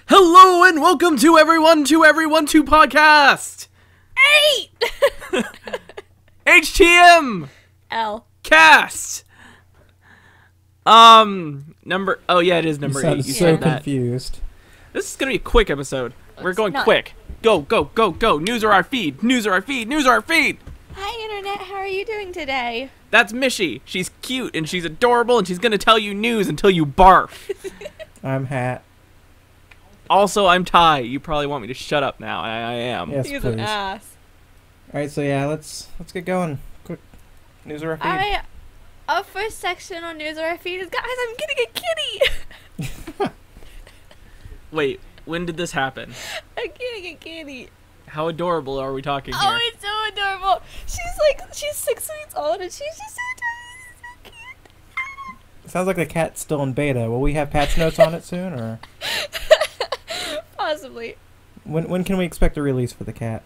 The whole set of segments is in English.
Hello and welcome to Everyone to Podcast! 8! HTMcast! L. Oh yeah, it is number 8. You so said that. confused. This is gonna be a quick episode. We're It's going not. quick. Go, go, go, go. News or our feed. News or our feed. News or our feed. Hi, Internet. How are you doing today? That's Micheh. She's cute and she's adorable and she's gonna tell you news until you barf. I'm Hat. Also, I'm Ty. You probably want me to shut up now. I am. Yes, He's please. an ass. All right, so yeah, let's get going. Quick, news or our feed. Our first section on News or Our Feed is, guys, I'm getting a kitty! Wait, when did this happen? I'm getting a kitty. How adorable are we talking here? Oh, it's so adorable. She's 6 weeks old and she's just so tiny. So cute. Sounds like the cat's still in beta. Will we have patch notes on it soon, or Possibly. when can we expect a release for the cat?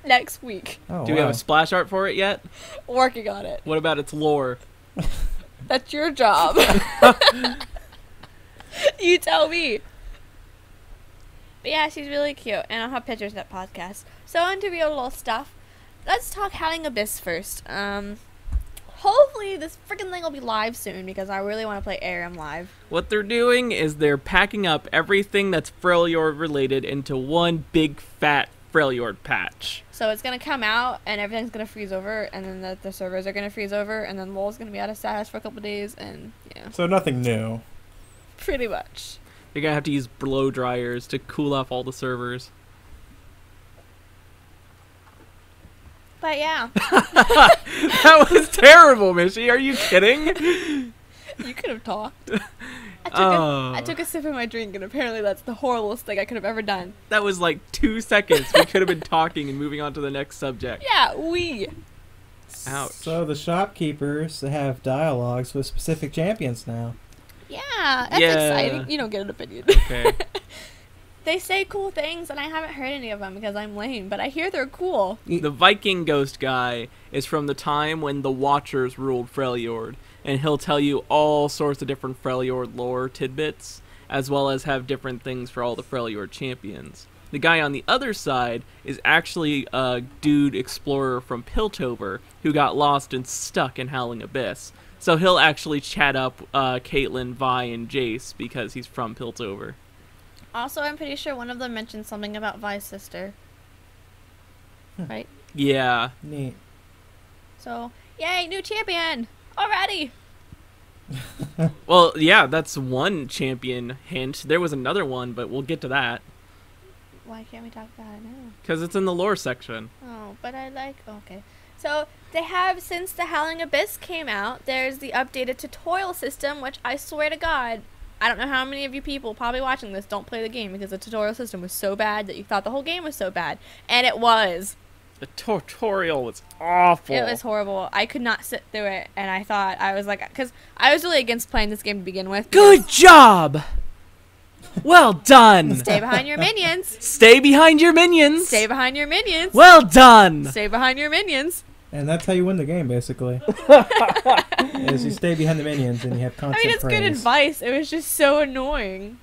Next week. Oh, Do we have a splash art for it yet? Working on it. What about its lore? That's your job. You tell me. But yeah, she's really cute, and I'll have pictures at podcast. So on to real little stuff. Let's talk Howling Abyss first. Hopefully this freaking thing will be live soon because I really want to play ARM live. What they're doing is they're packing up everything that's Freljord related into one big fat Freljord patch. So it's gonna come out and everything's gonna freeze over, and then the servers are gonna freeze over, and then LoL's gonna be out of status for a couple days, and yeah, So nothing new. pretty much. You're gonna have to use blow dryers to cool off all the servers. But yeah, That was terrible, Micheh. Are you kidding? you could have talked. Oh. I took a sip of my drink, and apparently that's the horriblest thing I could have ever done. That was like 2 seconds. We could have been talking and moving on to the next subject. Yeah, we. Ouch. So the shopkeepers have dialogues with specific champions now. Yeah, that's Yeah. exciting. You don't get an opinion. Okay. They say cool things, and I haven't heard any of them because I'm lame, but I hear they're cool. The Viking Ghost guy is from the time when the Watchers ruled Freljord, and he'll tell you all sorts of different Freljord lore tidbits, as well as have different things for all the Freljord champions. The guy on the other side is actually a dude explorer from Piltover who got lost and stuck in Howling Abyss. So he'll actually chat up Caitlyn, Vi, and Jace because he's from Piltover. Also, I'm pretty sure one of them mentioned something about Vi's sister. Right? Yeah. Neat. So, yay, new champion! Already! Well, yeah, that's one champion hint. There was another one, but we'll get to that. Why can't we talk about it now? Because it's in the lore section. Oh, but I like... Okay. So, they have, since the Howling Abyss came out, there's the updated tutorial system, which I swear to God, I don't know how many of you people probably watching this don't play the game because the tutorial system was so bad that you thought the whole game was so bad. And it was. The tutorial was awful. It was horrible. I could not sit through it, and I thought, I was like, because I was really against playing this game to begin with. Good job! Well done! Stay behind your minions. Stay behind your minions! Stay behind your minions. Well done! Stay behind your minions. And that's how you win the game, basically. Is you stay behind the minions and you have I constant mean, it's good praise. advice. It was just so annoying.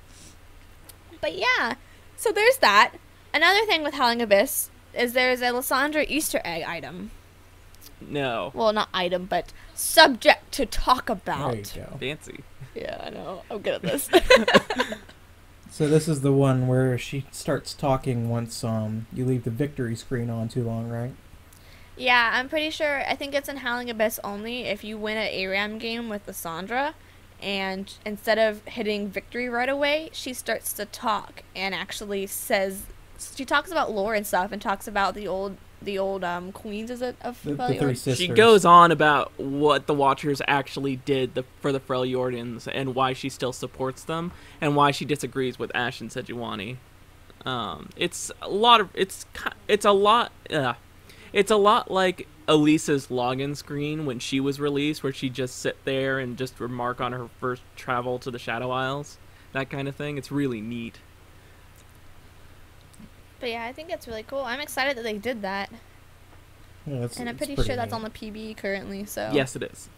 But yeah, so there's that. Another thing with Howling Abyss is there's a Lysandra Easter egg item. No. Well, not item, but subject to talk about. There you go. Fancy. Yeah, I know. I'm good at this. So this is the one where she starts talking once you leave the victory screen on too long, right? Yeah, I'm pretty sure. I think it's in Howling Abyss only if you win an ARAM game with Lysandra, and instead of hitting victory right away, she starts to talk and actually says, she talks about lore and stuff and talks about the old queens, is it, of The Freljord? three sisters. She goes on about what the Watchers actually did for the Freljordians and why she still supports them and why she disagrees with Ashe and Sejuani. It's a lot like Elisa's login screen when she was released, where she'd just sit there and just remark on her first travel to the Shadow Isles, that kind of thing. It's really neat. But yeah, I think it's really cool. I'm excited that they did that. Yeah, And I'm pretty sure that's on the PB currently, so. Yes, it is.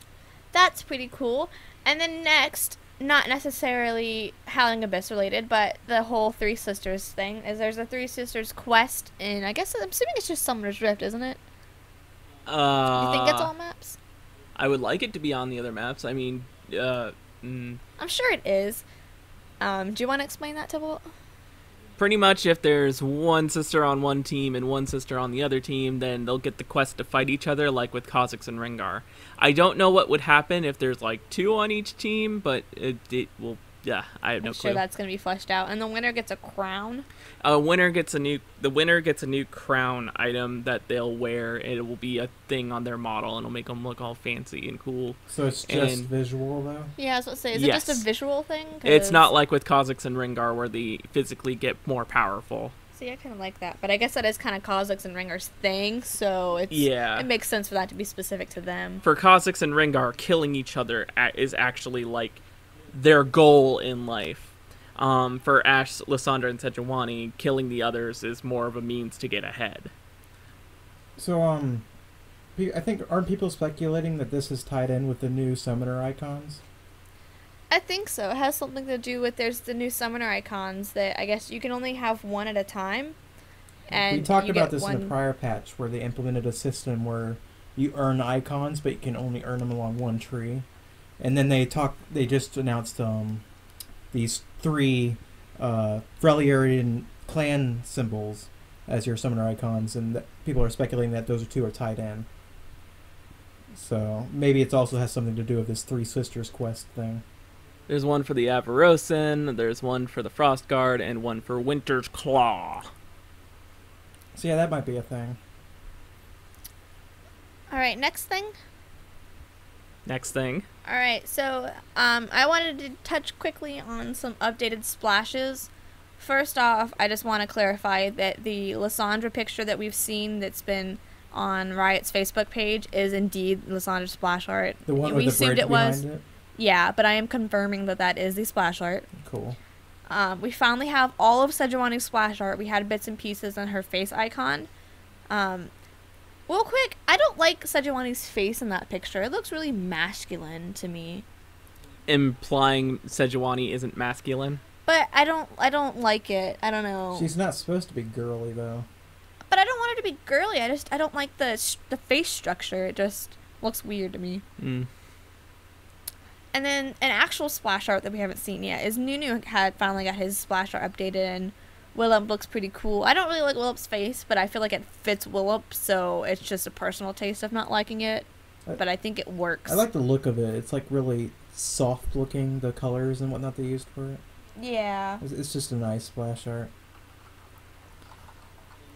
That's pretty cool. And then next, not necessarily Howling Abyss related, but the whole Three Sisters thing is there's a Three Sisters quest in, I guess, I'm assuming it's just Summoner's Rift, isn't it? You think it's all maps? I would like it to be on the other maps. I mean, I'm sure it is. Do you want to explain that, Tybalt? pretty much if there's one sister on one team and one sister on the other team, then they'll get the quest to fight each other, like with Kha'Zix and Rengar. I don't know what would happen if there's like two on each team, but it will. Yeah, I have no clue. I'm sure that's gonna be fleshed out, and the winner gets a crown. The winner gets a new crown item that they'll wear. It will be a thing on their model, and it'll make them look all fancy and cool. So it's just visual, though? Yeah, I was about to say, is it just a visual thing? It's not like with Kha'Zix and Rengar where they physically get more powerful. See, I kind of like that, but I guess that is kind of Kha'Zix and Rengar's thing, so it makes sense for that to be specific to them. For Kha'Zix and Rengar, killing each other is actually like their goal in life. For Ashe, Lysandra, and Sejuani, killing the others is more of a means to get ahead. So, I think, aren't people speculating that this is tied in with the new summoner icons? I think so. It has something to do with there's the new summoner icons that I guess you can only have one at a time. And we talked about this in the prior patch where they implemented a system where you earn icons, but you can only earn them along one tree. And then they just announced these 3 Freljord clan symbols as your summoner icons, and people are speculating that those 2 are tied in. So maybe it also has something to do with this Three Sisters quest thing. There's one for the Avarosan, there's one for the Frostguard, and one for Winter's Claw. So yeah, that might be a thing. Alright, next thing. Alright, so I wanted to touch quickly on some updated splashes. First off, I just want to clarify that the Lysandra picture that we've seen that's been on Riot's Facebook page is indeed Lysandra's splash art. The one with the bridge behind it? Yeah, but I am confirming that is the splash art. Cool. We finally have all of Sejuani's splash art. We had bits and pieces on her face icon. Real quick, I don't like Sejuani's face in that picture. It looks really masculine to me. Implying Sejuani isn't masculine? But I don't like it. I don't know. She's not supposed to be girly, though. But I don't want her to be girly. I don't like the face structure. It just looks weird to me. Mm. And then an actual splash art that we haven't seen yet is Nunu had finally got his splash art updated, and Willem looks pretty cool. I don't really like Willem's face, but I feel like it fits Willem, so it's just a personal taste of not liking it. But I think it works. I like the look of it. It's like really soft looking, the colors and whatnot they used for it. Yeah. It's just a nice splash art.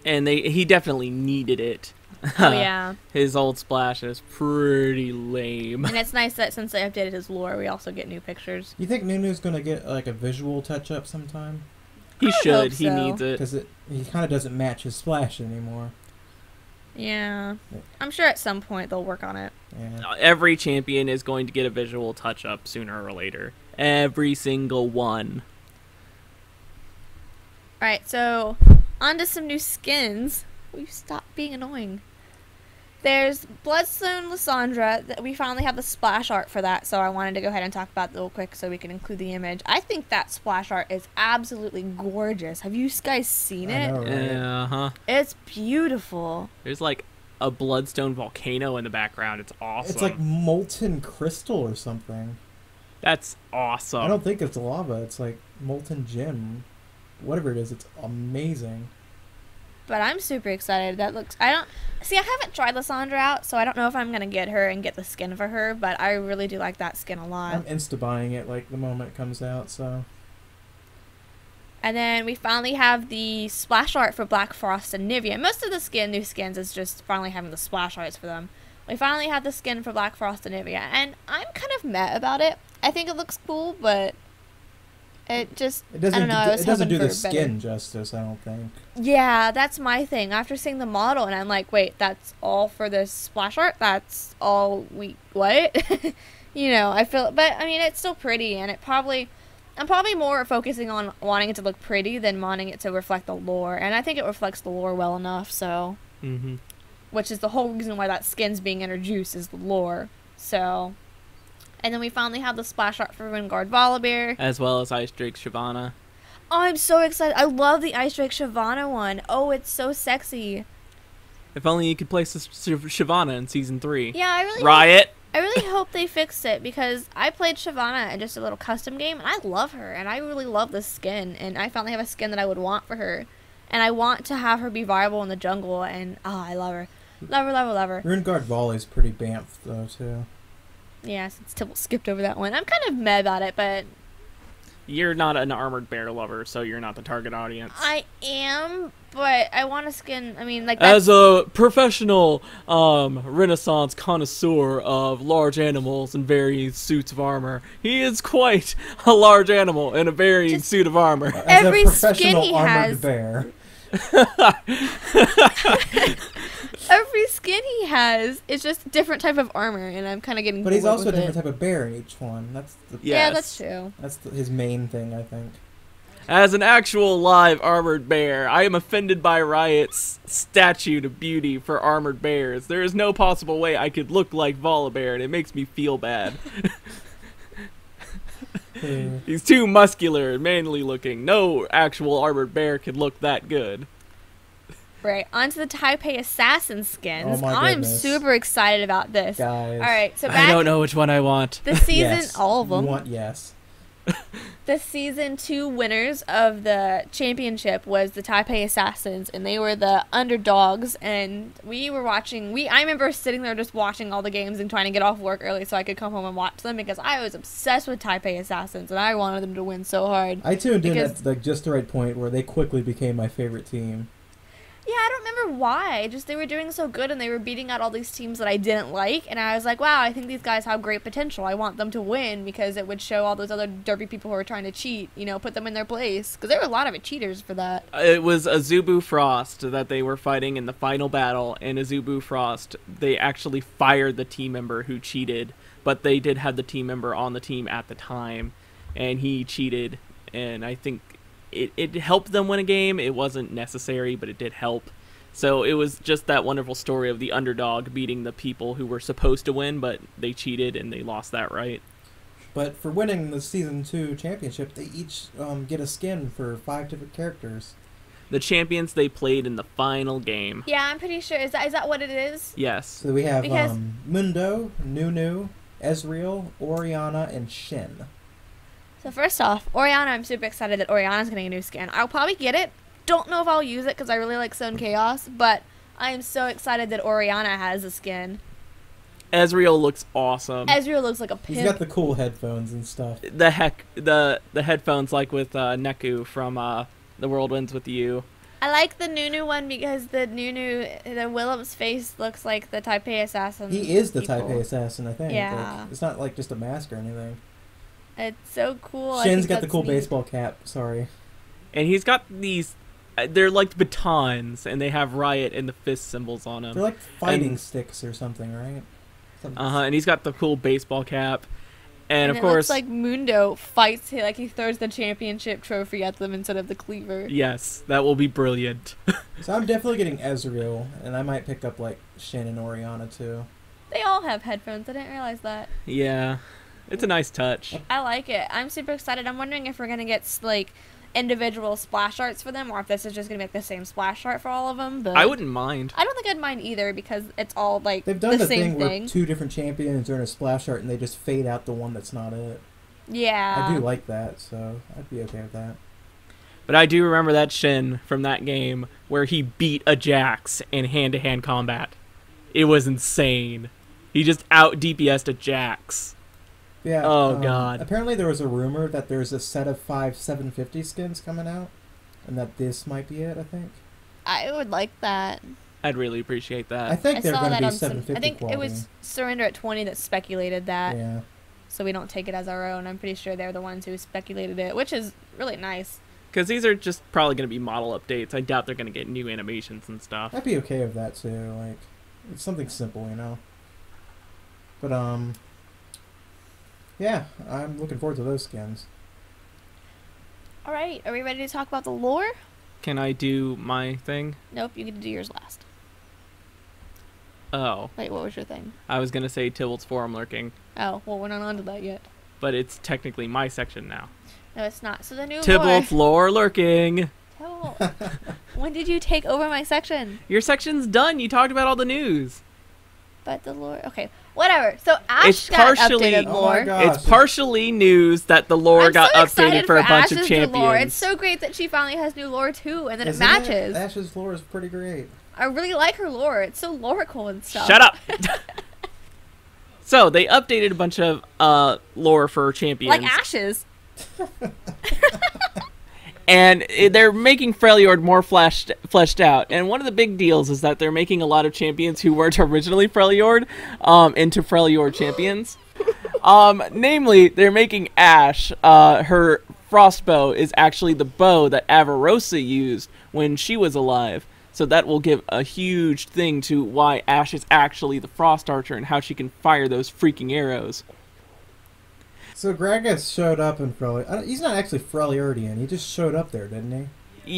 And he definitely needed it. Oh, yeah. His old splash is pretty lame. And it's nice that since they updated his lore, we also get new pictures. You think Nunu's going to get like a visual touch-up sometime? He should. So. He needs it. Because he kind of doesn't match his splash anymore. Yeah. I'm sure at some point they'll work on it. Yeah. Every champion is going to get a visual touch-up sooner or later. Every single one. Alright, so on to some new skins. Will you stop being annoying? There's Bloodstone Lysandra. We finally have the splash art for that, so I wanted to go ahead and talk about it real quick so we can include the image. I think that splash art is absolutely gorgeous. Have you guys seen it? I know, right? Uh-huh. It's beautiful. There's like a bloodstone volcano in the background. It's awesome. It's like molten crystal or something. That's awesome. I don't think it's lava. It's like molten gem. Whatever it is, it's amazing. But I'm super excited. I haven't tried Lysandra out, so I don't know if I'm going to get her and get the skin for her, but I really do like that skin a lot. I'm insta-buying it like the moment it comes out, so... And then we finally have the splash art for Black Frost and Nivea. Most of the new skins is just finally having the splash arts for them. We finally have the skin for Black Frost and Nivea, and I'm kind of meh about it. I think it looks cool, but... It doesn't do the skin justice, I don't think. Yeah, that's my thing. After seeing the model, and I'm like, wait, that's all for this splash art? That's all what? I feel, but I mean, it's still pretty, and I'm probably more focusing on wanting it to look pretty than wanting it to reflect the lore, and I think it reflects the lore well enough, so. Mm-hmm. Which is the whole reason why that skin's being introduced is the lore, so. And then we finally have the splash art for Vanguard Volibear. As well as Ice Drake Shyvana. Oh, I'm so excited. I love the Ice Drake Shyvana one. Oh, it's so sexy. If only you could place Shyvana in Season 3. Yeah, Riot! I really hope they fix it, because I played Shyvana in just a little custom game, and I love her, and I really love this skin, and I finally have a skin that I would want for her. And I want to have her be viable in the jungle, and I love her. Love her, love her, love her. Vanguard Volley is pretty bamf, though, too. Yeah, since Tibble skipped over that one. I'm kind of mad about it, but... You're not an armored bear lover, so you're not the target audience. I am, but I want a skin, I mean, like... As a professional Renaissance connoisseur of large animals and varying suits of armor, he is quite a large animal in a varying suit of armor. As every a professional skin he armored has... bear. Every skin he has is just a different type of armor, and I'm kind of getting. But he's also a different type of bear in each one. That's the, yeah, that's true. That's his main thing, I think. As an actual live armored bear, I am offended by Riot's statute of beauty for armored bears. There is no possible way I could look like Volibear, and it makes me feel bad. He's too muscular and manly looking. No actual armored bear could look that good. Right, onto the Taipei Assassin skins. Oh my I'm goodness. super excited about this. Guys. All right, so back I don't know which one I want. the season, Yes. all of them. You want yes. The season 2 winners of the championship was the Taipei Assassins, and they were the underdogs. And we were watching. I remember sitting there just watching all the games and trying to get off work early so I could come home and watch them, because I was obsessed with Taipei Assassins and I wanted them to win so hard. I tuned in at like just the right point where they quickly became my favorite team. Yeah, I don't remember why. Just they were doing so good and they were beating out all these teams that I didn't like. And I was like, wow, I think these guys have great potential. I want them to win, because it would show all those other derby people who are trying to cheat, you know, put them in their place. Because there were a lot of cheaters for that. It was Azubu Frost that they were fighting in the final battle, and Azubu Frost, they actually fired the team member who cheated, but they did have the team member on the team at the time, and he cheated, and I think it helped them win a game. It wasn't necessary, but it did help. So it was just that wonderful story of the underdog beating the people who were supposed to win, but they cheated and they lost that right. But for winning the Season 2 championship, they each get a skin for 5 different characters. The champions they played in the final game. Yeah, I'm pretty sure. Is that what it is? Yes. So we have Because- Mundo, Nunu, Ezreal, Oriana, and Shin. So first off, Oriana, I'm super excited that Oriana's getting a new skin. I'll probably get it. Don't know if I'll use it because I really like Stone Chaos, but I am so excited that Oriana has a skin. Ezreal looks awesome. Ezreal looks like a pimp. He's got the cool headphones and stuff. The headphones like with Neku from The World Ends With You. I like the Nunu one because the Willem's face looks like the Taipei Assassin. He is the people. Taipei Assassin, I think. Yeah. Like, it's not like just a mask or anything. It's so cool. Shin's got the cool baseball cap. Sorry. And he's got these... they're like batons, and they have Riot and the fist symbols on them. They're like fighting sticks or something, right? And he's got the cool baseball cap. And of it course... looks like Mundo fights, like he throws the championship trophy at them instead of the cleaver. Yes, that will be brilliant. So I'm definitely getting Ezreal, and I might pick up like Shin and Oriana too. They all have headphones. I didn't realize that. Yeah. It's a nice touch. I like it. I'm super excited. I'm wondering if we're going to get, like, individual splash arts for them, or if this is just going to be like, the same splash art for all of them. But I wouldn't mind. I don't think I'd mind either, because it's all, like, They've done the same thing where 2 different champions are in a splash art, and they just fade out the one that's not it. Yeah. I do like that, so I'd be okay with that. But I do remember that Shin from that game where he beat a Jax in hand-to-hand combat. It was insane. He just out DPS'd a Jax. Yeah. Oh, God. Apparently there was a rumor that there's a set of 5 750 skins coming out, and that this might be it, I think. I would like that. I'd really appreciate that. I think they're saw going to that be on 750 I think quality. it was Surrender at 20 that speculated that. Yeah. So we don't take it as our own. I'm pretty sure they're the ones who speculated it, which is really nice. Because these are just probably going to be model updates. I doubt they're going to get new animations and stuff. I'd be okay with that too. Like, it's something simple, you know. But yeah, I'm looking forward to those skins. All right, are we ready to talk about the lore? Can I do my thing? Nope, you get to do yours last. Oh. Wait, what was your thing? I was going to say Tybalt's forum lurking. Oh, well, we're not on to that yet. But it's technically my section now. No, it's not. So the new Tybalt's lore lurking. Tybalt, when did you take over my section? Your section's done. You talked about all the news. But the lore... Okay, whatever. So Ash It's got partially- updated Oh lore. my gosh. It's partially news that the lore I'm got so updated excited for a bunch of Ash's new champions. lore. It's so great that she finally has new lore too, and then it Isn't matches. Ash's lore is pretty great. I really like her lore. It's so lorical and stuff. Shut up. So they updated a bunch of lore for champions. Like Ash's. And they're making Freljord more fleshed out. And one of the big deals is that they're making a lot of champions who weren't originally Freljord into Freljord champions. Namely, they're making Ash. Her frostbow is actually the bow that Avarosa used when she was alive. So that will give a huge thing to why Ash is actually the Frost Archer and how she can fire those freaking arrows. So Gragas showed up in Freljord. He's not actually Freljordian. He just showed up there, didn't he?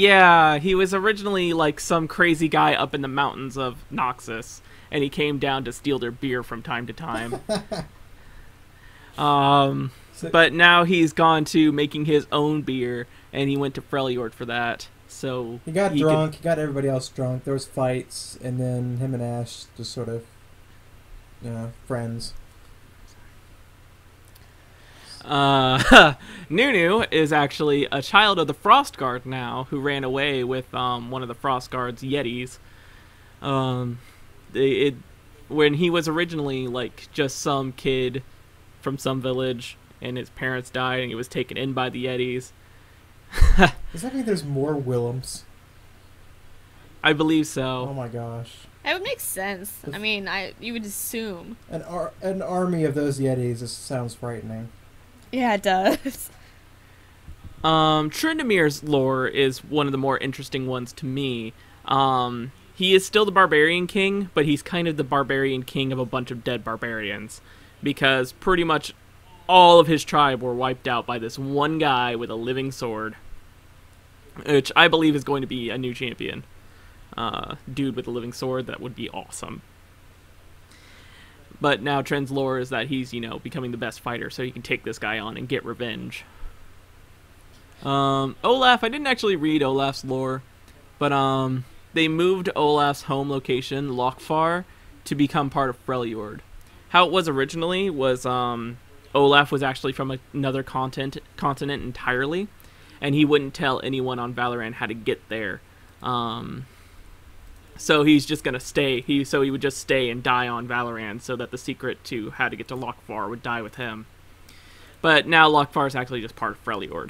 Yeah, he was originally like some crazy guy up in the mountains of Noxus, and he came down to steal their beer from time to time. But now he's gone to making his own beer, and he went to Freljord for that. So he got drunk. He got everybody else drunk. There was fights, and then him and Ash just sort of, friends. Nunu is actually a child of the Frostguard now, who ran away with one of the Frostguard's Yetis. When he was originally like just some kid from some village, and his parents died, and he was taken in by the Yetis. Does that mean there's more Willems? I believe so. Oh my gosh. That would make sense. I mean, you would assume. An army of those Yetis sounds frightening. Yeah, it does. Trindamir's lore is one of the more interesting ones to me. He is still the barbarian king, but he's kind of the barbarian king of a bunch of dead barbarians, because pretty much all of his tribe were wiped out by this one guy with a living sword, which I believe is going to be a new champion. Dude with a living sword, that would be awesome. But now Trent's lore is that he's, becoming the best fighter, so he can take this guy on and get revenge. Olaf, I didn't actually read Olaf's lore, but they moved Olaf's home location, Lokfar, to become part of Freljord. How it was originally was Olaf was actually from another continent entirely, and he wouldn't tell anyone on Valorant how to get there. So he's just going to stay. He would just stay and die on Valorant so that the secret to how to get to Lokfar would die with him. But now Lokfar is actually just part of Freljord.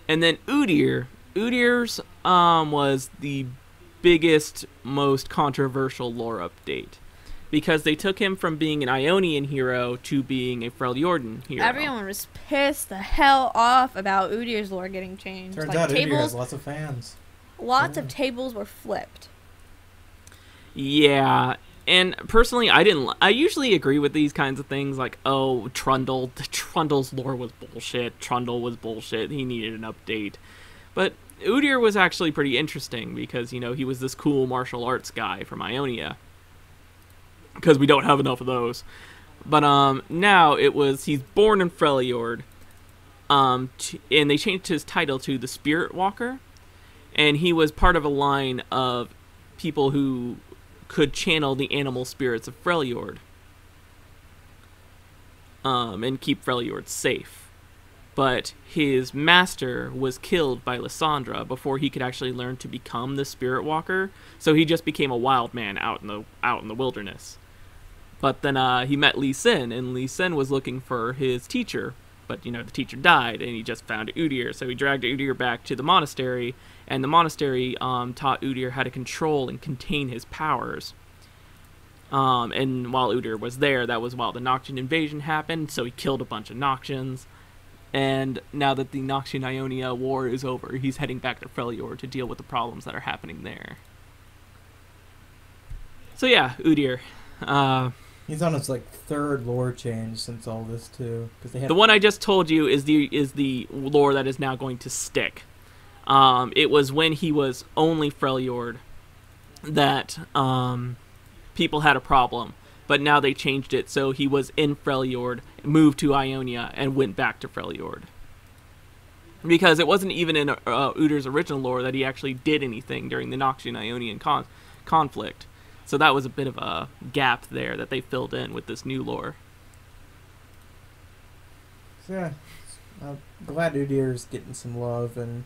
And then Udyr. Udyr's was the biggest, most controversial lore update, because they took him from being an Ionian hero to being a Freljordan hero. Everyone was pissed the hell off about Udyr's lore getting changed. Turns out Udyr has lots of fans. Lots of tables were flipped. Yeah, and personally, I usually agree with these kinds of things, like, oh, Trundle's lore was bullshit, Trundle was bullshit, he needed an update. But Udyr was actually pretty interesting, because, he was this cool martial arts guy from Ionia. Because we don't have enough of those. But now he's born in Freljord, and they changed his title to the Spirit Walker. And he was part of a line of people who could channel the animal spirits of Freljord. And keep Freljord safe. But his master was killed by Lysandra before he could actually learn to become the Spirit Walker. So he just became a wild man out in the wilderness. But then he met Lee Sin, and Lee Sin was looking for his teacher. But, the teacher died, and he just found Udyr. So he dragged Udyr back to the monastery, and the monastery taught Udyr how to control and contain his powers. And while Udyr was there, that was while the Noxian invasion happened, so he killed a bunch of Noxians. And now that the Noxian-Ionia war is over, he's heading back to Freljord to deal with the problems that are happening there. So yeah, Udyr. He's on his third lore change since all this too. The one I just told you is the lore that is now going to stick. It was when he was only Freljord, that people had a problem, but now they changed it so he was in Freljord, moved to Ionia, and went back to Freljord. Because it wasn't even in Uther's original lore that he actually did anything during the Noxian-Ionian conflict. So that was a bit of a gap there that they filled in with this new lore. So, yeah, I'm glad Udyr's getting some love, and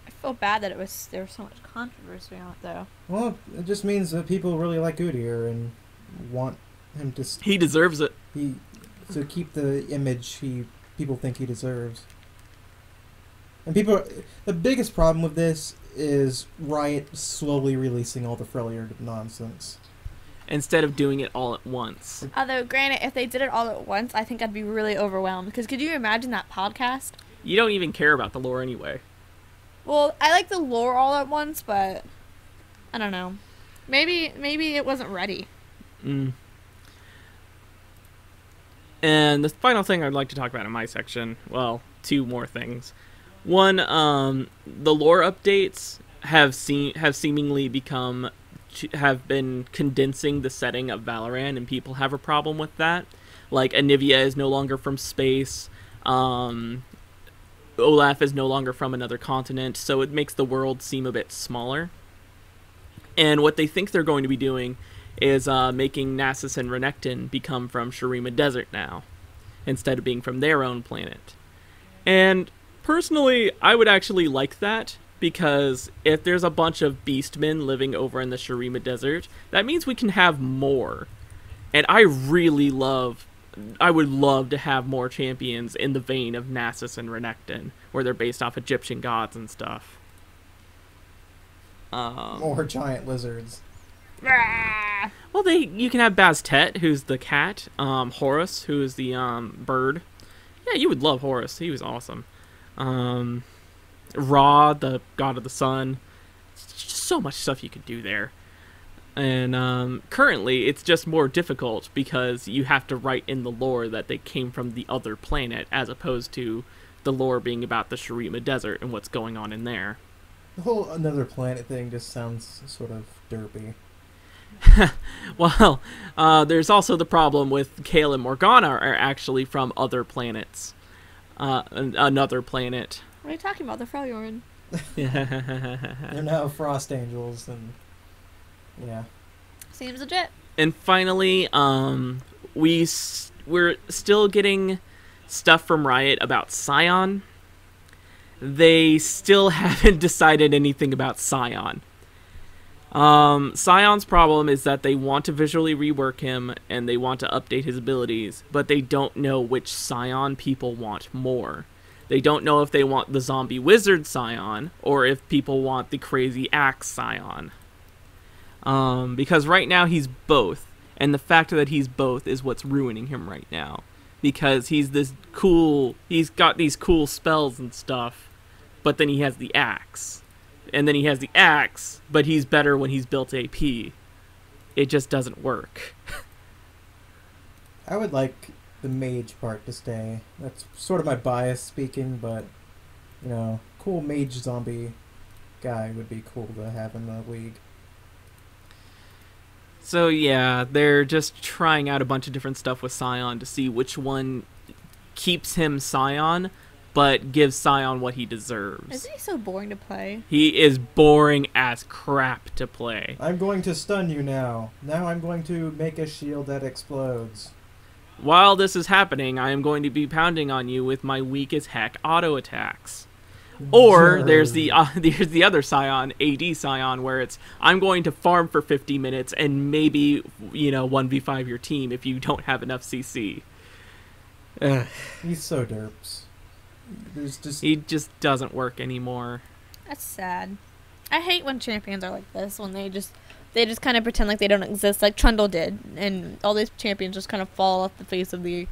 I feel bad that there was so much controversy on it, though. well, it just means that people really like Udyr and want him to. He deserves it. To keep the image people think he deserves. And the biggest problem with this is Riot slowly releasing all the Freljord nonsense. Instead of doing it all at once. Although, granted, if they did it all at once, I think I'd be really overwhelmed. Because could you imagine that podcast? You don't even care about the lore anyway. Well, I like the lore all at once, but I don't know. Maybe it wasn't ready. And the final thing I'd like to talk about in my section, well, two more things. One, the lore updates have seemingly have been condensing the setting of Valorant, and people have a problem with that. Like, Anivia is no longer from space. Olaf is no longer from another continent, so it makes the world seem a bit smaller. And what they think they're going to be doing is making Nasus and Renekton become from Shurima Desert now, instead of being from their own planet. And personally, I would actually like that, because if there's a bunch of beastmen living over in the Shurima Desert, that means we can have more. And I would love to have more champions in the vein of Nasus and Renekton, where they're based off Egyptian gods and stuff. More giant lizards. Well, you can have Bastet, who's the cat, Horus, who is the bird. Yeah, you would love Horus. He was awesome. Ra, the god of the sun. Just so much stuff you could do there. And currently, it's just more difficult because you have to write in the lore that they came from the other planet, as opposed to the lore being about the Shurima Desert and what's going on in there. The whole another planet thing just sounds sort of derpy. Well, there's also the problem with Kael and Morgana are actually from other planets. Another planet. What are you talking about? The Freljord. They're now frost angels, and yeah. Seems legit. And finally, we're still getting stuff from Riot about Sion. They still haven't decided anything about Sion. Sion's problem is that they want to visually rework him, and they want to update his abilities, but they don't know which Sion people want more. They don't know if they want the zombie wizard Sion, or if people want the crazy axe Sion. Because right now he's both, and the fact that he's both is what's ruining him right now. Because he's got these cool spells and stuff, but then he has the axe. And then he has the axe, but he's better when he's built AP. It just doesn't work. I would like the mage part to stay. That's sort of my bias speaking, but, cool mage zombie guy would be cool to have in the league. So yeah, they're just trying out a bunch of different stuff with Sion to see which one keeps him Sion, but gives Sion what he deserves. Isn't he so boring to play? He is boring as crap to play. I'm going to stun you now. Now I'm going to make a shield that explodes. While this is happening, I am going to be pounding on you with my weak as heck auto attacks. Or there's the other Sion, AD Sion, where it's I'm going to farm for 50 minutes and maybe 1v5 your team if you don't have enough CC. He's so derps. He just doesn't work anymore. That's sad. I hate when champions are like this, when they just kind of pretend like they don't exist, like Trundle did, and all these champions just kind of fall off the face of the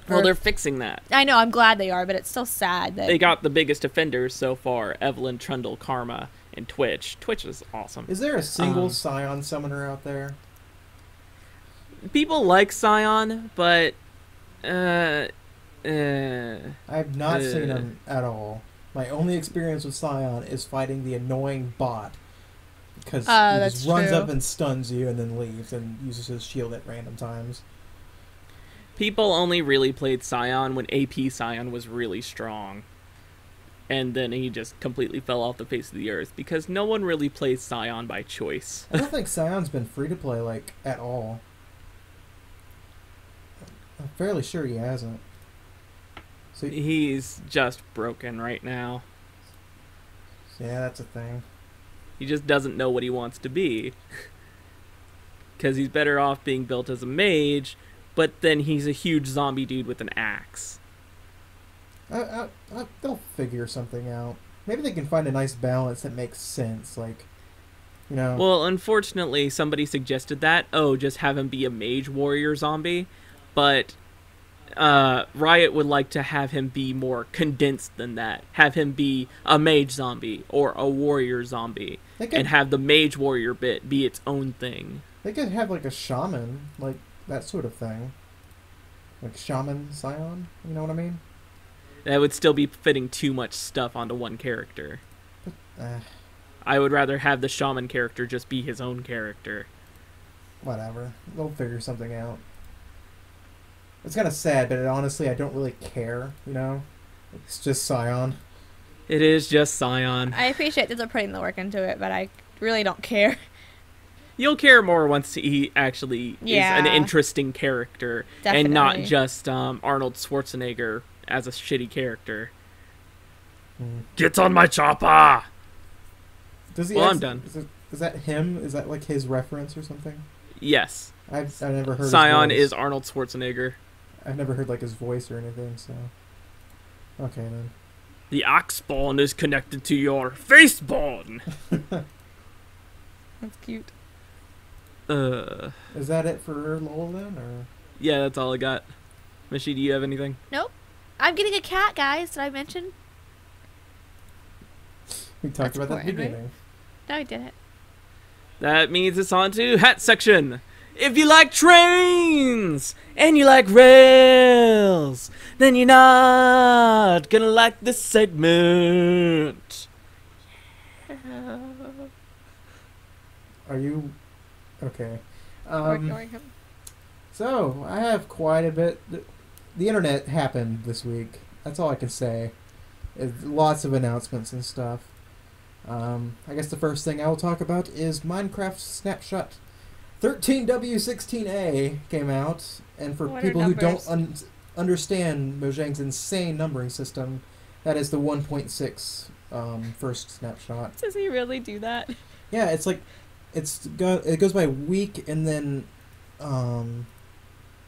Well, they're fixing that. I know, I'm glad they are, but it's still sad that they got the biggest offenders so far: Evelynn, Trundle, Karma, and Twitch. Twitch is awesome. Is there a single Sion summoner out there? People like Sion, but I've not seen him at all. My only experience with Sion is fighting the annoying bot. because he that's just runs true. up and stuns you and then leaves and uses his shield at random times. People only really played Sion when AP Sion was really strong. And then he just completely fell off the face of the earth because no one really plays Sion by choice. I don't think Sion's been free to play, like, at all. I'm fairly sure he hasn't. So He's just broken right now. yeah, that's a thing. He just doesn't know what he wants to be. Because he's better off being built as a mage, but then he's a huge zombie dude with an axe. They'll figure something out. Maybe they can find a nice balance that makes sense, like, you know. Well, unfortunately, somebody suggested that. Oh, just have him be a mage warrior zombie. But Riot would like to have him be more condensed than that. Have him be a mage zombie or a warrior zombie. And have the mage warrior bit be its own thing. They could have, like, a shaman, like, that sort of thing. Like shaman Sion, you know what I mean? That would still be fitting too much stuff onto one character. I would rather have the shaman character just be his own character. Whatever. They'll figure something out. It's kind of sad, but honestly, I don't really care, you know? It's just Sion. It is just Sion. I appreciate that they're putting the work into it, but I really don't care. You'll care more once he actually is an interesting character. Definitely. And not just Arnold Schwarzenegger as a shitty character. Get on my chopper! Does he I'm done. Is that him? Is that like his reference or something? Yes. I've never heard Sion his voice. is Arnold Schwarzenegger. I've never heard like his voice or anything, so... Okay, then. The ox spawn is connected to your face spawn! That's cute. Is that it for LOL then, or...? Yeah, that's all I got. Micheh, do you have anything? Nope. I'm getting a cat, guys. Did I mention? We talked about that at the beginning. Right? No, I didn't. That means it's on to hat section. If you like trains and you like rails, then you're not gonna like this segment. Are you... Okay. We're ignoring him. So, I have quite a bit... The internet happened this week. That's all I can say. Lots of announcements and stuff. I guess the first thing I will talk about is Minecraft Snapshot 13W16A came out. And for people who don't understand Mojang's insane numbering system, that is the 1.6 first snapshot. Does he really do that? Yeah, it's like... It goes by week and then...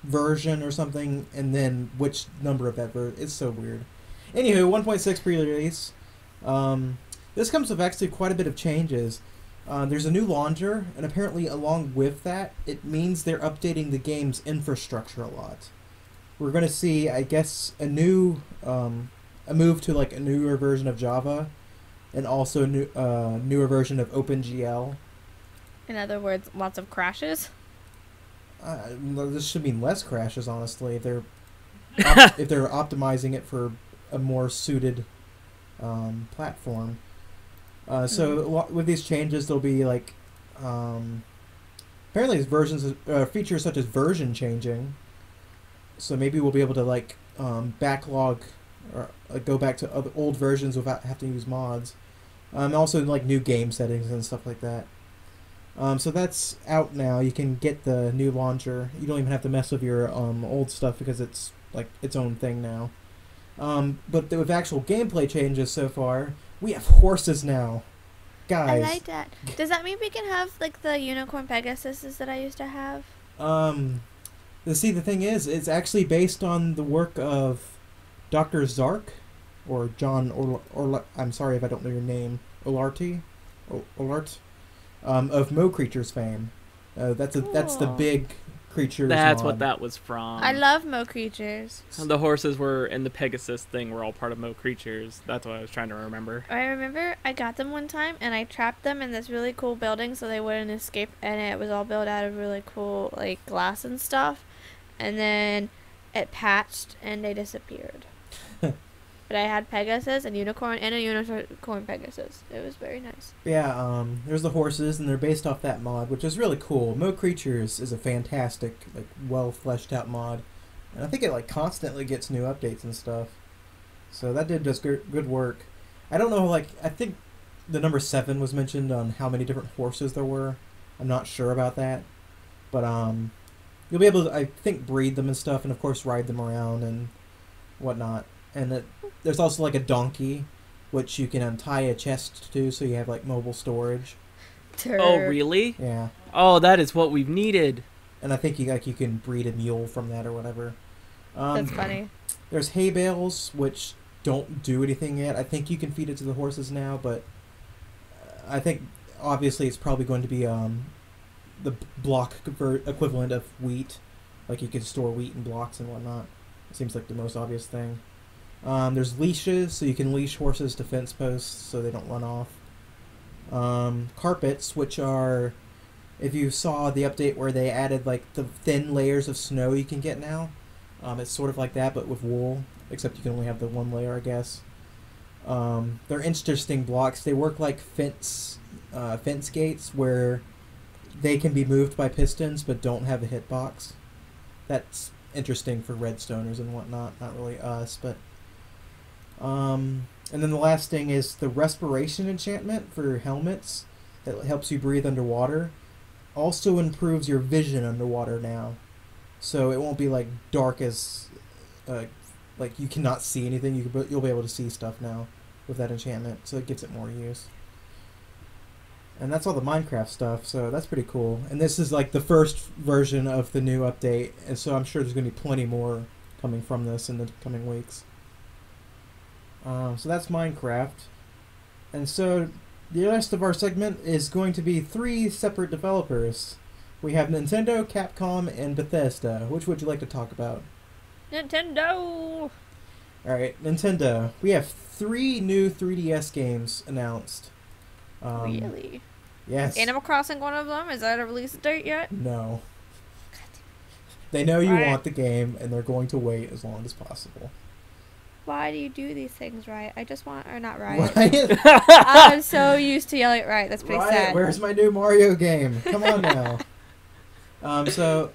version or something, and then which number of that version. It's so weird. Anywho, 1.6 pre-release. This comes with actually quite a bit of changes. There's a new launcher, and apparently along with that, it means they're updating the game's infrastructure a lot. We're going to see, I guess, a new, a move to like a newer version of Java, and also a newer version of OpenGL. In other words, lots of crashes. This should mean less crashes, honestly. If they're optimizing it for a more suited platform. So with these changes, there'll be like apparently features such as version changing. So maybe we'll be able to like backlog or go back to other old versions without having to use mods. Also like new game settings and stuff like that. So that's out now. You can get the new launcher. You don't even have to mess with your old stuff because it's like its own thing now. But with actual gameplay changes so far, we have horses now. Guys. I like that. Does that mean we can have like the unicorn Pegasuses that I used to have? See, the thing is, it's actually based on the work of Dr. Zark, or John, or I'm sorry if I don't know your name, Olarte? Of Mo Creatures fame. That's the big creatures. That's mod. what that was from. I love Mo Creatures. The horses were in the Pegasus thing were all part of Mo Creatures. That's what I was trying to remember. I remember I got them one time and I trapped them in this really cool building so they wouldn't escape, and it was all built out of really cool like glass and stuff, and then it patched and they disappeared. But I had Pegasus and Unicorn and a Unicorn Pegasus. It was very nice. Yeah, there's the horses, and they're based off that mod, which is really cool. Mo Creatures is a fantastic, like, well fleshed out mod, and I think it like constantly gets new updates and stuff. So that did just good work. I don't know, like, I think the number 7 was mentioned on how many different horses there were. I'm not sure about that, but you'll be able to, I think, breed them and stuff, and of course ride them around and whatnot. And there's also like a donkey, which you can untie a chest to, so you have like mobile storage. Oh, really? Yeah. Oh, that is what we've needed. And I think you can breed a mule from that or whatever. That's funny. There's hay bales, which don't do anything yet. I think you can feed it to the horses now, but I think obviously it's probably going to be the block equivalent of wheat. Like you can store wheat in blocks and whatnot. It seems like the most obvious thing. There's leashes, so you can leash horses to fence posts so they don't run off. Carpets, which are, if you saw the update where they added like the thin layers of snow you can get now, it's sort of like that but with wool, except you can only have the one layer, I guess. They're interesting blocks. They work like fence gates where they can be moved by pistons but don't have a hitbox. That's interesting for redstoners and whatnot, not really us, but and then the last thing is the respiration enchantment for helmets that helps you breathe underwater. Also improves your vision underwater now, so it won't be like dark as like you cannot see anything. You'll be able to see stuff now with that enchantment, so it gives it more use. And that's all the Minecraft stuff, so that's pretty cool. And this is like the first version of the new update, and so I'm sure there's going to be plenty more coming from this in the coming weeks. So that's Minecraft. And so the rest of our segment is going to be 3 separate developers. We have Nintendo, Capcom, and Bethesda. Which would you like to talk about? Nintendo! Alright, Nintendo. We have 3 new 3DS games announced. Really? Yes. Is Animal Crossing one of them? Is that a release date yet? No. They know you want the game, and they're going to wait as long as possible. Why do you do these things, Riot? I just want... Or not Riot. Riot? I'm so used to yelling at Riot. That's pretty Riot, sad. Where's my new Mario game? Come on now. So,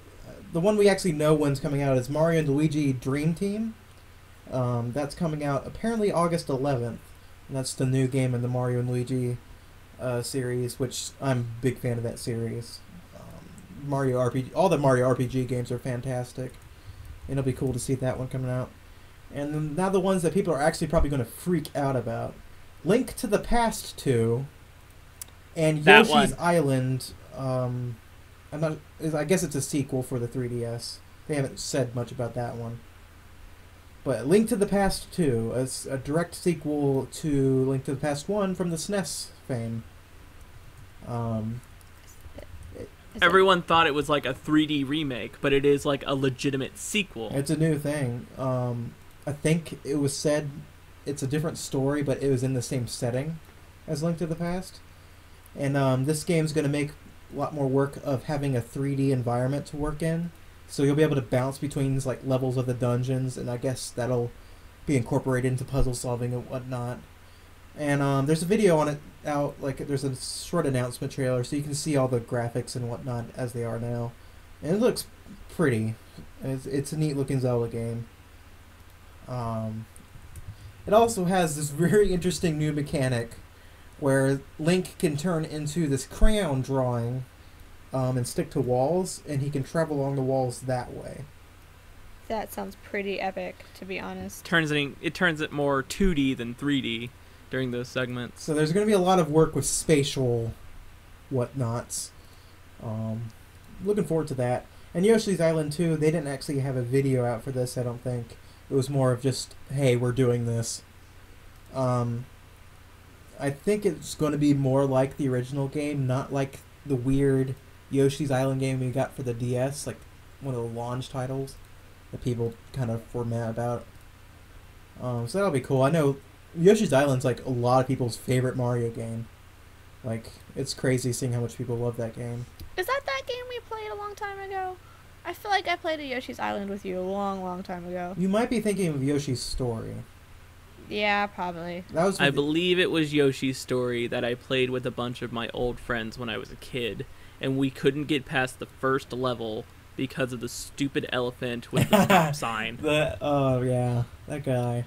the one we actually know when's coming out is Mario and Luigi Dream Team. That's coming out apparently August 11th. And that's the new game in the Mario and Luigi series, which I'm a big fan of that series. Mario RPG, all the Mario RPG games are fantastic. And it'll be cool to see that one coming out. And then now the ones that people are actually probably going to freak out about. Link to the Past 2 and That Yoshi's one. Island. I guess it's a sequel for the 3DS. They haven't said much about that one. But Link to the Past 2 is a direct sequel to Link to the Past 1 from the SNES fame. Everyone thought it was like a 3D remake, but it is like a legitimate sequel. It's a new thing. I think it was said it's a different story, but it was in the same setting as Link to the Past. And this game's going to make a lot more work of having a 3D environment to work in. So you'll be able to bounce between like levels of the dungeons, and I guess that'll be incorporated into puzzle solving and whatnot. And there's a video on it out, like there's a short announcement trailer, so you can see all the graphics and whatnot as they are now. And it looks pretty. It's a neat looking Zelda game. It also has this very interesting new mechanic where Link can turn into this crayon drawing and stick to walls, and he can travel along the walls that way. That sounds pretty epic, to be honest. It turns it more 2D than 3D during those segments. So there's going to be a lot of work with spatial whatnots. Looking forward to that. And Yoshi's Island 2, they didn't actually have a video out for this, I don't think. It was more of just, hey, we're doing this. I think it's going to be more like the original game, not like the weird Yoshi's Island game we got for the DS, like one of the launch titles that people kind of were mad about. So that'll be cool. I know Yoshi's Island's like a lot of people's favorite Mario game. Like, it's crazy seeing how much people love that game. Is that game we played a long time ago? I feel like I played a Yoshi's Island with you a long, long time ago. You might be thinking of Yoshi's Story. Yeah, probably. That was I believe it was Yoshi's Story that I played with a bunch of my old friends when I was a kid, and we couldn't get past the first level because of the stupid elephant with the stop sign. Oh yeah, that guy.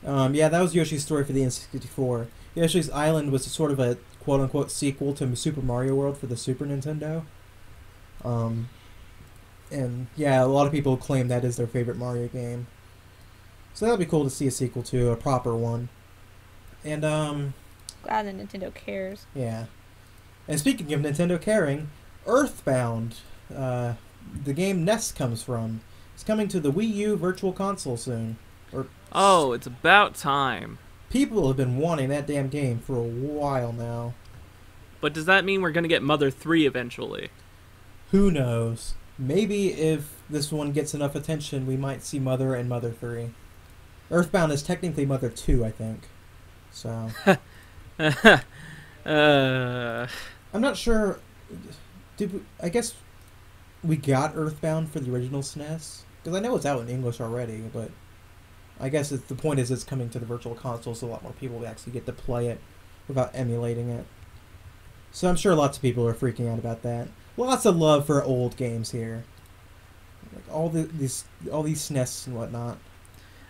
Yeah, that was Yoshi's Story for the N64. Yoshi's Island was sort of a quote-unquote sequel to Super Mario World for the Super Nintendo. And yeah, a lot of people claim that is their favorite Mario game. So that'd be cool to see a sequel to, a proper one. And Glad that Nintendo cares. yeah. And speaking of Nintendo caring, Earthbound, the game Ness comes from, is coming to the Wii U Virtual Console soon. Oh, it's about time. People have been wanting that damn game for a while now. But does that mean we're going to get Mother 3 eventually? Who knows? Maybe if this one gets enough attention, we might see Mother and Mother 3. Earthbound is technically Mother 2, I think. So... I'm not sure... I guess we got Earthbound for the original SNES? Because I know it's out in English already, but... I guess the point is it's coming to the Virtual Console, so a lot more people will actually get to play it without emulating it. So I'm sure lots of people are freaking out about that. Lots of love for old games here. Like all these SNES and whatnot.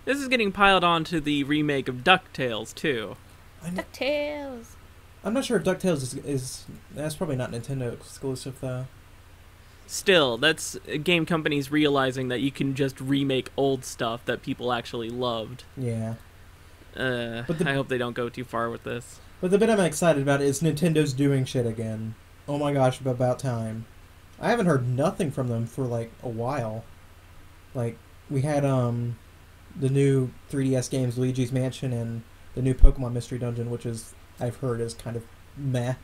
This is getting piled on to the remake of DuckTales, too. DuckTales! I'm not sure if DuckTales is... That's probably not Nintendo exclusive, though. Still, that's game companies realizing that you can just remake old stuff that people actually loved. Yeah. I hope they don't go too far with this. But the bit I'm excited about is Nintendo's doing shit again. Oh my gosh, about time. I haven't heard nothing from them for, like, a while. Like, we had, the new 3DS games, Luigi's Mansion, and the new Pokemon Mystery Dungeon, which is, I've heard, is kind of meh.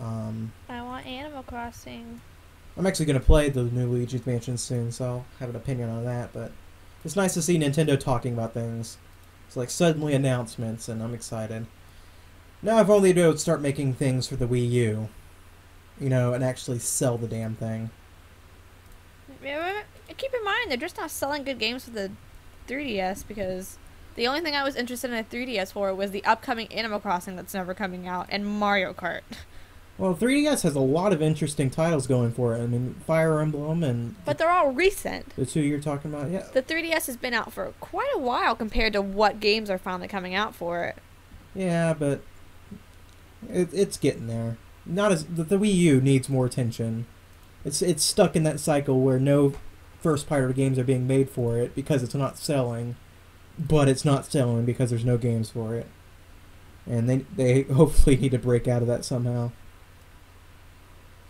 I want Animal Crossing. I'm actually going to play the new Luigi's Mansion soon, so I'll have an opinion on that, but it's nice to see Nintendo talking about things. It's like suddenly announcements, and I'm excited. Now if only they would start making things for the Wii U, and actually sell the damn thing. Keep in mind, they're just not selling good games for the 3DS, because the only thing I was interested in a 3DS for was the upcoming Animal Crossing that's never coming out, and Mario Kart. Well, 3DS has a lot of interesting titles going for it. I mean, Fire Emblem and... But they're all recent. The two you're talking about, yeah. The 3DS has been out for quite a while compared to what games are finally coming out for it. Yeah, but it's getting there. Not as the Wii U needs more attention. It's stuck in that cycle where no first-party games are being made for it because it's not selling, but it's not selling because there's no games for it. And they hopefully need to break out of that somehow.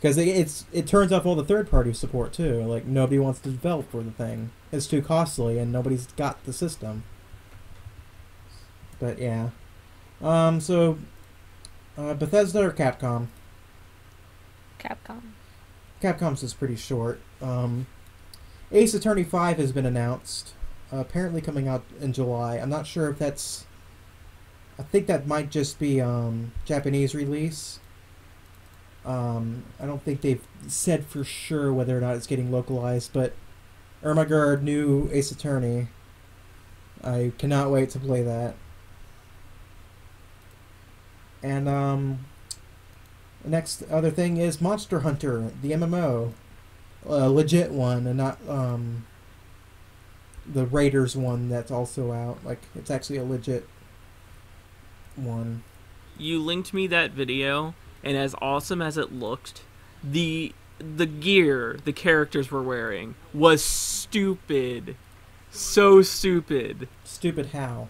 Because it turns off all the third-party support, too. Like, nobody wants to develop for the thing. It's too costly, and nobody's got the system. But, yeah. Bethesda or Capcom? Capcom. Capcom's is pretty short. Ace Attorney 5 has been announced. Apparently coming out in July. I'm not sure if that's... I think that might just be Japanese release. I don't think they've said for sure whether or not it's getting localized, but Ermagerd, new Ace Attorney. I cannot wait to play that. And the next other thing is Monster Hunter, the MMO. A legit one, and not the Raiders one that's also out. Like, it's actually a legit one. You linked me that video, and as awesome as it looked, the gear the characters were wearing was stupid. So stupid. Stupid how?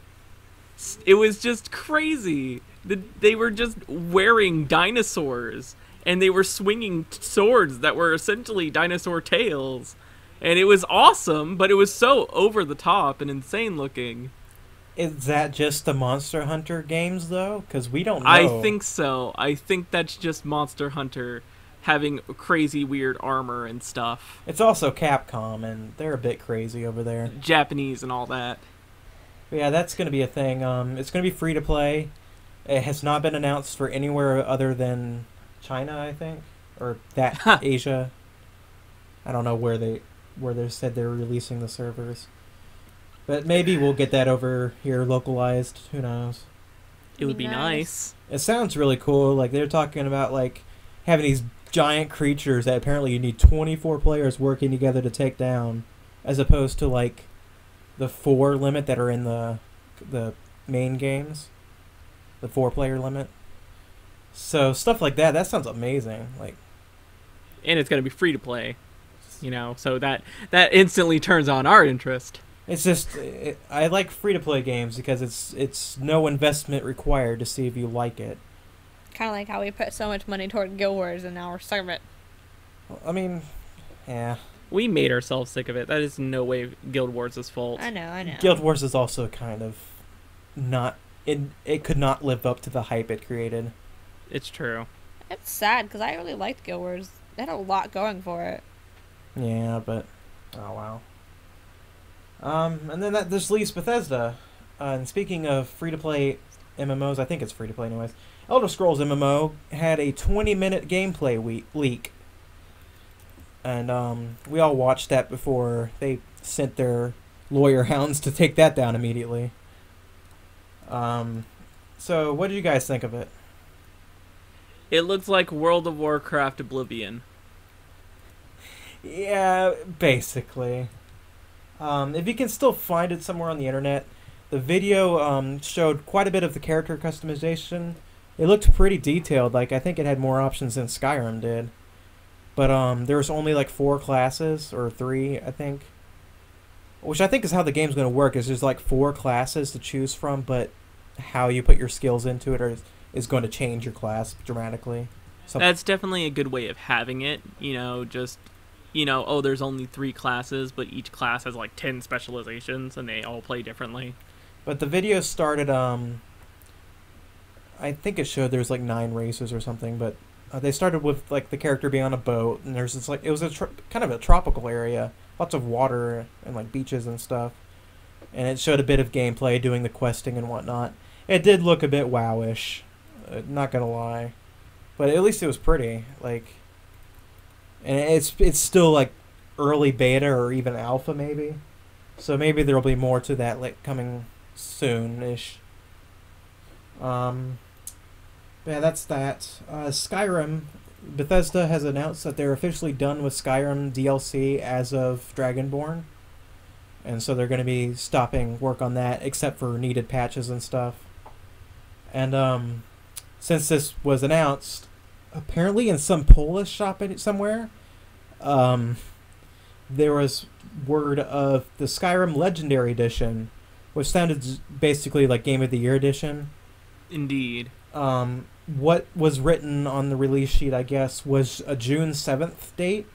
It was just crazy. They were just wearing dinosaurs, and they were swinging swords that were essentially dinosaur tails. And it was awesome, but it was so over the top and insane looking. Is that just the Monster Hunter games, though? Because we don't know. I think so. I think that's just Monster Hunter having crazy weird armor and stuff. It's also Capcom, and they're a bit crazy over there. Japanese and all that. But yeah, that's going to be a thing. It's going to be free to play. It has not been announced for anywhere other than China, I think, or that Asia. I don't know where they said they're releasing the servers. But maybe we'll get that over here localized. Who knows? It would be nice. It sounds really cool. Like, they're talking about, like, having these giant creatures that apparently you need 24 players working together to take down, as opposed to, like, the 4 limit that are in the main games. The 4-player limit. So, stuff like that sounds amazing. Like, and it's going to be free to play. You know, so that instantly turns on our interest. It's just, I like free-to-play games because it's no investment required to see if you like it. Kind of like how we put so much money toward Guild Wars and now we're sick of it. I mean, yeah. We made ourselves sick of it. That is in no way Guild Wars' fault. I know. Guild Wars is also kind of not... It could not live up to the hype it created. It's true. It's sad because I really liked Guild Wars. It had a lot going for it. Yeah, but... Oh, wow. And then that just leaves Bethesda. And speaking of free-to-play MMOs, I think it's free-to-play anyways, Elder Scrolls MMO had a 20-minute gameplay leak. And we all watched that before they sent their lawyer hounds to take that down immediately. So what did you guys think of it? It looks like World of Warcraft Oblivion. Yeah, basically. If you can still find it somewhere on the internet, the video showed quite a bit of the character customization. It looked pretty detailed. Like, I think it had more options than Skyrim did. But there was only like 4 classes, or 3, I think. Which I think is how the game's going to work, is there's like 4 classes to choose from, but how you put your skills into it is going to change your class dramatically. That's definitely a good way of having it, you know, just... You know, oh, there's only 3 classes, but each class has like 10 specializations, and they all play differently. But the video started, I think it showed there's like 9 races or something, but they started with like the character being on a boat, and there's this like, it was a kind of a tropical area, lots of water and like beaches and stuff, and it showed a bit of gameplay doing the questing and whatnot. It did look a bit wowish, not gonna lie, but at least it was pretty, like. And it's still like early beta or even alpha maybe, so maybe there'll be more to that like coming soon-ish. Yeah, that's that. Skyrim, Bethesda has announced that they're officially done with Skyrim DLC as of Dragonborn, and so they're going to be stopping work on that except for needed patches and stuff. And since this was announced, apparently in some Polish shop somewhere, there was word of the Skyrim Legendary Edition, which sounded basically like Game of the Year Edition. Indeed. What was written on the release sheet, I guess, was a June 7th date,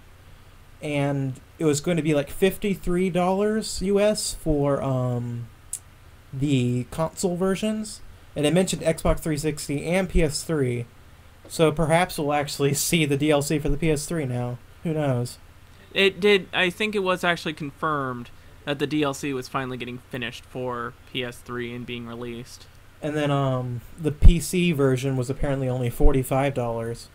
and it was going to be like $53 US for the console versions, and it mentioned Xbox 360 and PS3. So perhaps we'll actually see the DLC for the PS3 now. Who knows? It did. I think it was actually confirmed that the DLC was finally getting finished for PS3 and being released. And then the PC version was apparently only $45.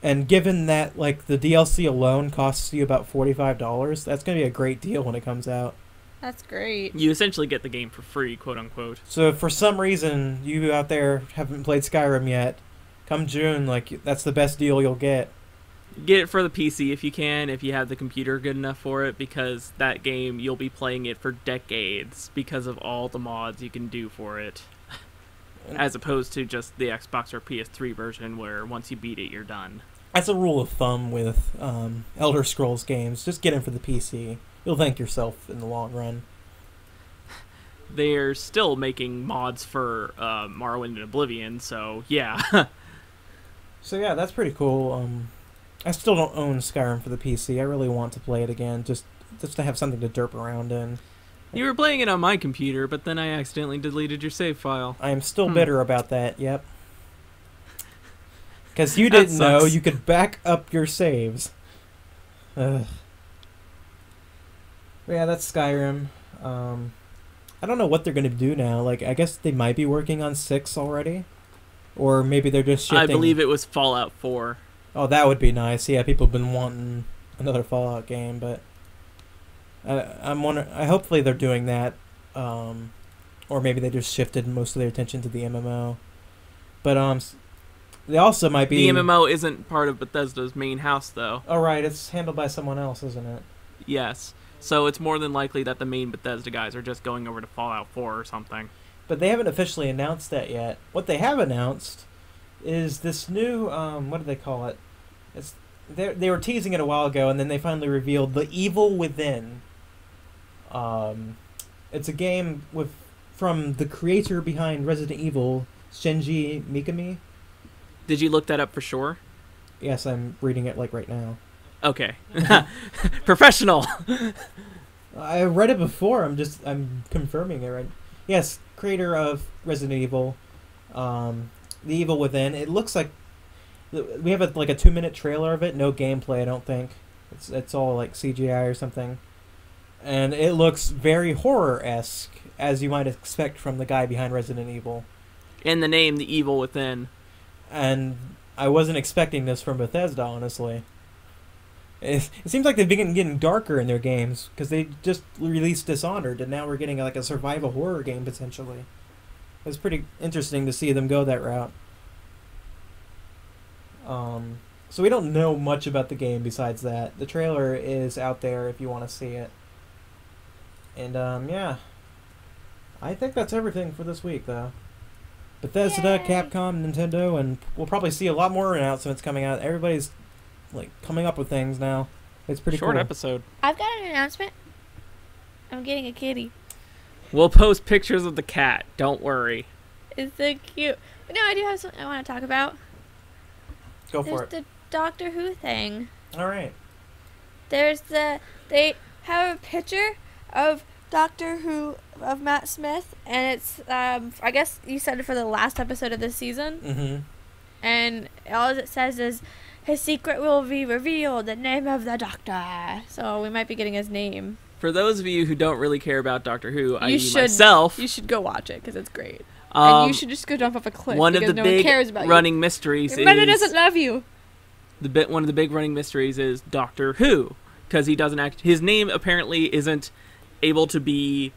And given that like the DLC alone costs you about $45, that's going to be a great deal when it comes out. That's great. You essentially get the game for free, quote unquote. So if for some reason you out there haven't played Skyrim yet, come June, like, that's the best deal you'll get. Get it for the PC if you can, if you have the computer good enough for it, because that game, you'll be playing it for decades because of all the mods you can do for it. As opposed to just the Xbox or PS3 version where once you beat it, you're done. That's a rule of thumb with Elder Scrolls games. Just get them for the PC. You'll thank yourself in the long run. They're still making mods for Morrowind and Oblivion, so yeah. So yeah, that's pretty cool. I still don't own Skyrim for the PC. I really want to play it again, just to have something to derp around in. You were playing it on my computer, but then I accidentally deleted your save file. I am still bitter about that, yep. Because you didn't know you could back up your saves. Ugh. But yeah, that's Skyrim. I don't know what they're going to do now. Like, I guess they might be working on 6 already. Or maybe they're just shifting. I believe it was Fallout 4. Oh, that would be nice. Yeah, people have been wanting another Fallout game, but I'm wondering. Hopefully they're doing that, or maybe they just shifted most of their attention to the MMO. But they also might be. The MMO isn't part of Bethesda's main house, though. Oh right, it's handled by someone else, isn't it? Yes. So it's more than likely that the main Bethesda guys are just going over to Fallout 4 or something. But they haven't officially announced that yet. What they have announced is this new, what do they call it? They were teasing it a while ago, and then they finally revealed The Evil Within. It's a game from the creator behind Resident Evil, Shinji Mikami. Did you look that up for sure? Yes, I'm reading it like right now. Okay. Professional. I read it before. I'm confirming it right. Yes, creator of Resident Evil, The Evil Within. It looks like we have a 2-minute trailer of it. No gameplay, I don't think. It's all like CGI or something, and it looks very horror-esque, as you might expect from the guy behind Resident Evil. And the name, The Evil Within. And I wasn't expecting this from Bethesda, honestly. It seems like they've been getting darker in their games, because they just released Dishonored, and now we're getting like a survival horror game, potentially. It's pretty interesting to see them go that route. So we don't know much about the game besides that. The trailer is out there if you want to see it. And, yeah. I think that's everything for this week, though. Bethesda, Yay. Capcom, Nintendo, and we'll probably see a lot more announcements coming out. Everybody's coming up with things now. It's pretty Short cool. episode. I've got an announcement. I'm getting a kitty. We'll post pictures of the cat. Don't worry. It's so cute. But no, I do have something I want to talk about. Go for There's the Doctor Who thing. All right. They have a picture of Doctor Who of Matt Smith, and it's I guess you said it for the last episode of this season. Mm-hmm. And all it says is, his secret will be revealed, the name of the Doctor. So we might be getting his name. For those of you who don't really care about Doctor Who, You should- myself, You should go watch it, because it's great. And you should just go jump off a cliff, one of because the no one big cares about running mysteries Your mother is doesn't love you. one of the big running mysteries is Doctor Who, because he doesn't his name apparently isn't able to be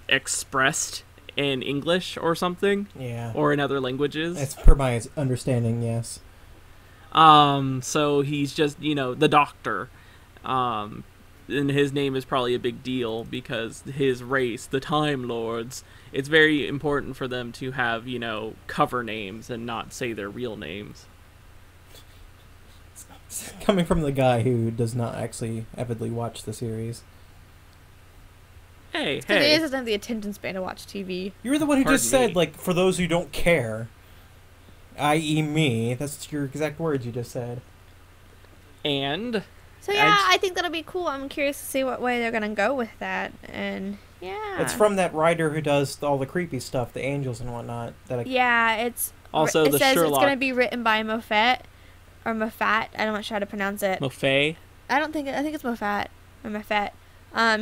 expressed in English or something. Yeah. Or in other languages. That's per my understanding, yes. So he's just, the Doctor. And his name is probably a big deal because his race, the Time Lords, it's very important for them to have, cover names and not say their real names. Coming from the guy who does not actually avidly watch the series. Hey. He doesn't have the attention span to watch TV. You're the one who just Pardon said, me. for those who don't care, i.e. me, that's your exact words you just said. And So yeah, I think that'll be cool. I'm curious to see what way they're gonna go with that, and yeah. It's from that writer who does all the creepy stuff, the angels and whatnot. Yeah, it's also it the says Sherlock. it's gonna be written by Moffat or Moffat. I'm not sure how to pronounce it. Moffat. I think it's Moffat or Moffat.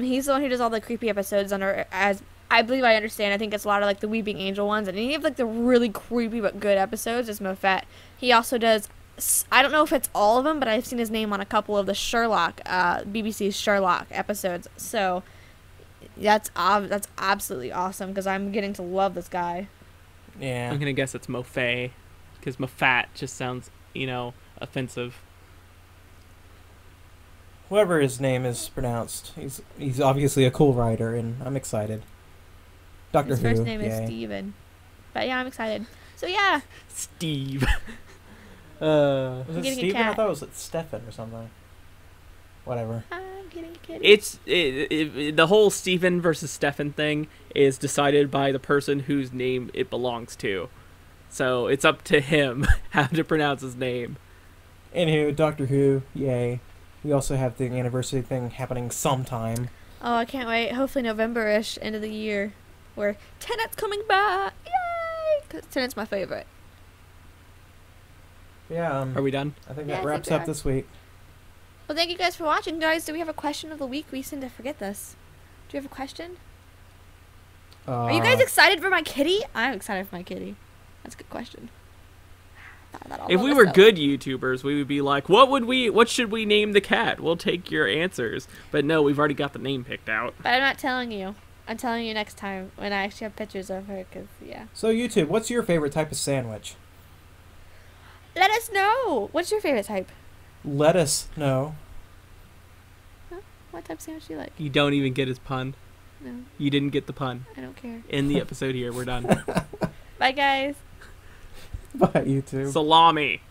He's the one who does all the creepy episodes as I believe I understand. I think it's a lot of like the Weeping Angel ones, and any of like the really creepy but good episodes is Moffat. He also does. I don't know if it's all of them, but I've seen his name on a couple of the Sherlock, BBC's Sherlock episodes. So that's absolutely awesome because I'm getting to love this guy. Yeah. I'm gonna guess it's Moffat because Moffat just sounds, offensive. Whoever his name is pronounced, he's obviously a cool writer, and I'm excited. Doctor His Who. first name is yay. Steven. But yeah, I'm excited. So yeah. Steve. Was I'm it getting a Steven? I cat. thought it was Stefan or something. Whatever. I'm getting a kitty. It's the whole Stephen versus Stefan thing is decided by the person whose name it belongs to. So it's up to him how to pronounce his name. Anywho, Doctor Who, yay. We also have the anniversary thing happening sometime. Oh, I can't wait. Hopefully November-ish, end of the year, where Tenet's coming back. Yay! 'Cause Tenet's my favorite. Yeah, Are we done? I think Yeah, I that think wraps we up are. this week. Well, thank you guys for watching. Guys, do we have a question of the week? We seem to forget this. Do you have a question? Are you guys excited for my kitty? I'm excited for my kitty. That's a good question. thought of that all If by we were myself. good YouTubers, we would be like, what should we name the cat? We'll take your answers. But no, we've already got the name picked out. But I'm not telling you. I'm telling you next time when I actually have pictures of her, because, yeah. So, YouTube, what's your favorite type of sandwich? Let us know. What's your favorite type? Let us know. Huh? What type of sandwich do you like? You don't even get his pun. No, You didn't get the pun. I don't care. In the episode here, we're done. Bye, guys. Bye, YouTube. Salami.